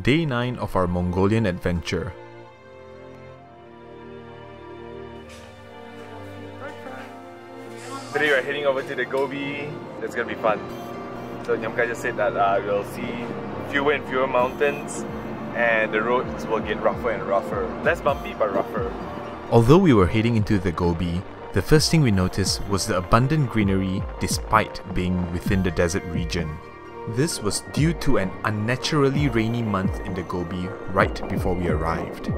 Day 9 of our Mongolian adventure. Today we're heading over to the Gobi. It's gonna be fun. So Nyamkai just said that we'll see fewer and fewer mountains and the roads will get rougher and rougher. Less bumpy but rougher. Although we were heading into the Gobi, the first thing we noticed was the abundant greenery despite being within the desert region. This was due to an unnaturally rainy month in the Gobi right before we arrived.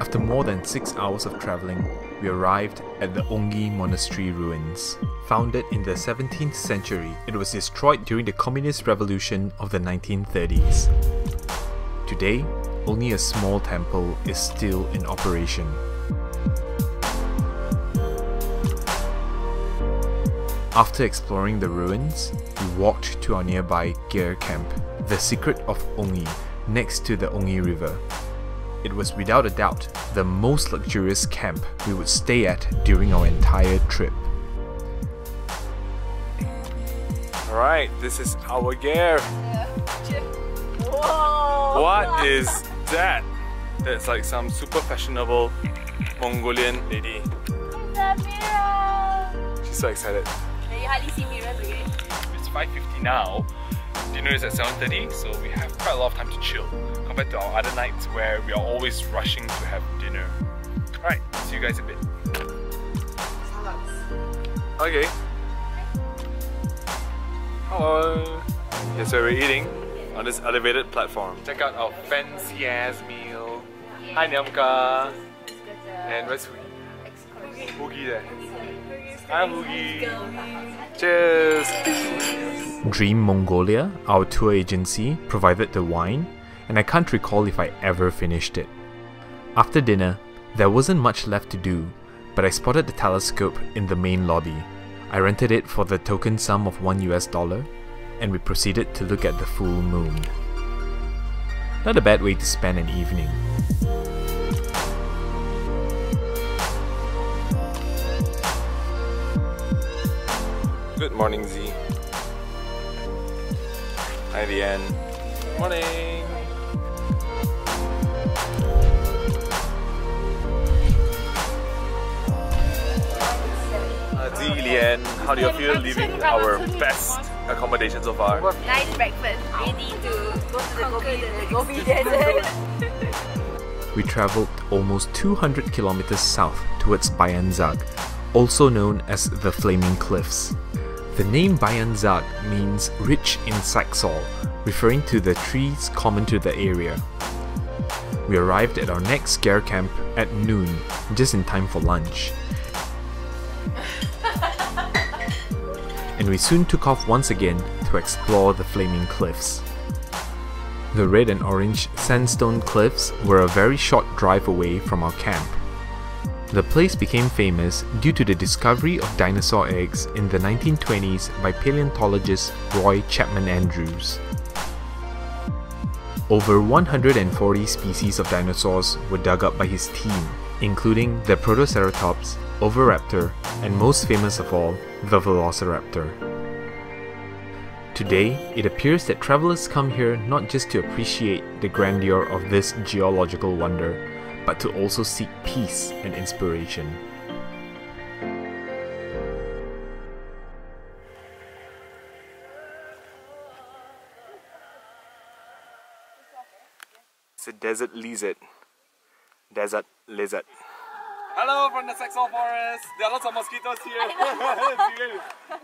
After more than 6 hours of travelling, we arrived at the ONGI monastery ruins. Founded in the 17th century, it was destroyed during the Communist Revolution of the 1930s. Today, only a small temple is still in operation. After exploring the ruins, we walked to our nearby gear camp, the secret of ONGI, next to the ONGI river. It was without a doubt the most luxurious camp we would stay at during our entire trip. Alright, this is our gear. Whoa! What is that? That's like some super fashionable Mongolian lady. It's a mirror! She's so excited. You hardly see mirrors again. It's 5:50 now. Dinner is at 7:30, so we have quite a lot of time to chill compared to our other nights where we are always rushing to have dinner. Alright, see you guys in a bit. Okay. Hello. Here's where we're eating on this elevated platform. Check out our fancy ass meal. Hi Nyamka. And where's Hugi? Hugi there. Hi Hugi. Cheers. Dream Mongolia, our tour agency, provided the wine, and I can't recall if I ever finished it. After dinner, there wasn't much left to do, but I spotted the telescope in the main lobby. I rented it for the token sum of $1 and we proceeded to look at the full moon. Not a bad way to spend an evening. Good morning, Z. Hi, Lian. Morning. Z, Lian, how do you feel leaving our best accommodation so far? Nice breakfast, ready to go to the Gobi Desert. We travelled almost 200 kilometers south towards Bayanzag, also known as the Flaming Cliffs. The name Bayanzag means rich in saxaul, referring to the trees common to the area. We arrived at our next gear camp at noon, just in time for lunch. And we soon took off once again to explore the Flaming Cliffs. The red and orange sandstone cliffs were a very short drive away from our camp. The place became famous due to the discovery of dinosaur eggs in the 1920s by paleontologist Roy Chapman Andrews. Over 140 species of dinosaurs were dug up by his team, including the Protoceratops, Oviraptor, and most famous of all, the Velociraptor. Today, it appears that travelers come here not just to appreciate the grandeur of this geological wonder, but to also seek peace and inspiration. It's a desert lizard. Desert lizard. Hello from the Saxaul Forest. There are lots of mosquitoes here.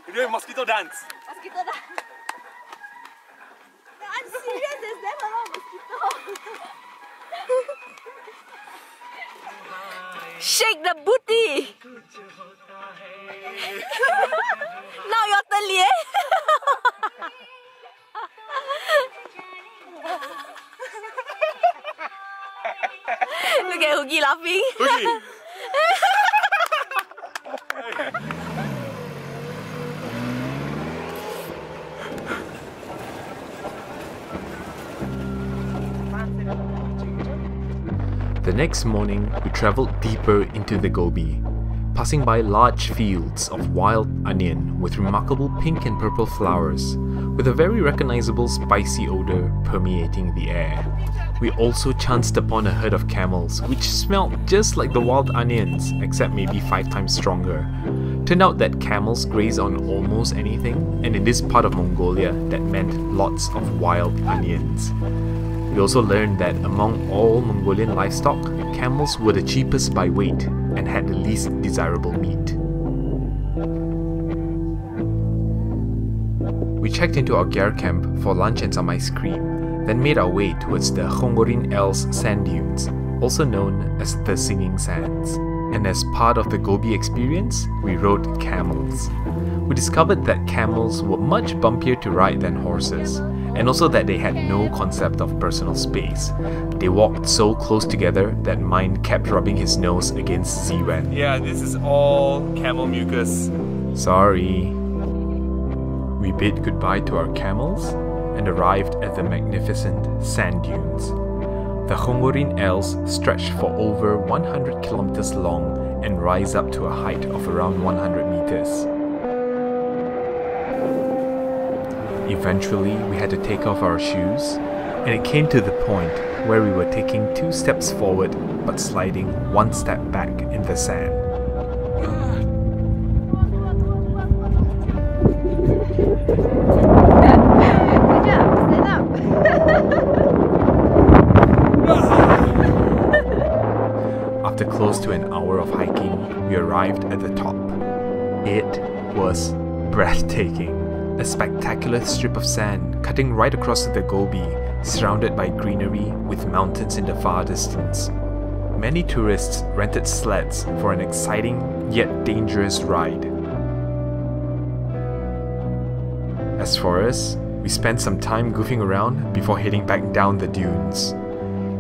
We're doing mosquito dance. Mosquito dance. I'm serious, there's never a lot of mosquitoes. Shake the booty! Now your turn, Lian. Look at Hugi laughing. Hugi! The next morning, we travelled deeper into the Gobi, passing by large fields of wild onion with remarkable pink and purple flowers, with a very recognizable spicy odor permeating the air. We also chanced upon a herd of camels, which smelled just like the wild onions, except maybe 5 times stronger. Turned out that camels graze on almost anything, and in this part of Mongolia, that meant lots of wild onions. We also learned that among all Mongolian livestock, camels were the cheapest by weight and had the least desirable meat. We checked into our gear camp for lunch and some ice cream, then made our way towards the Khongoryn Els sand dunes, also known as the Singing Sands. And as part of the Gobi experience, we rode camels. We discovered that camels were much bumpier to ride than horses, and also that they had no concept of personal space. They walked so close together that mine kept rubbing his nose against Ziwen. Yeah, this is all camel mucus. Sorry. We bid goodbye to our camels and arrived at the magnificent sand dunes. The Khongoryn Els stretch for over 100 kilometers long and rise up to a height of around 100 meters. Eventually, we had to take off our shoes, and it came to the point where we were taking 2 steps forward but sliding 1 step back in the sand. After close to an hour of hiking, we arrived at the top. It was breathtaking. A spectacular strip of sand cutting right across the Gobi, surrounded by greenery with mountains in the far distance. Many tourists rented sleds for an exciting yet dangerous ride. As for us, we spent some time goofing around before heading back down the dunes.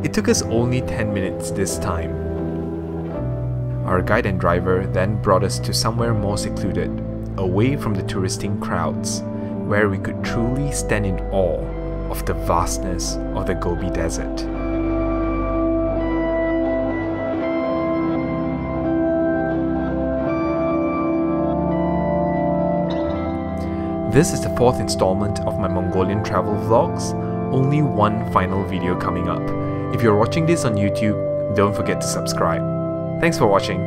It took us only 10 minutes this time. Our guide and driver then brought us to somewhere more secluded, away from the touristing crowds, where we could truly stand in awe of the vastness of the Gobi Desert. This is the 4th installment of my Mongolian travel vlogs, only one final video coming up. If you're watching this on YouTube, don't forget to subscribe. Thanks for watching.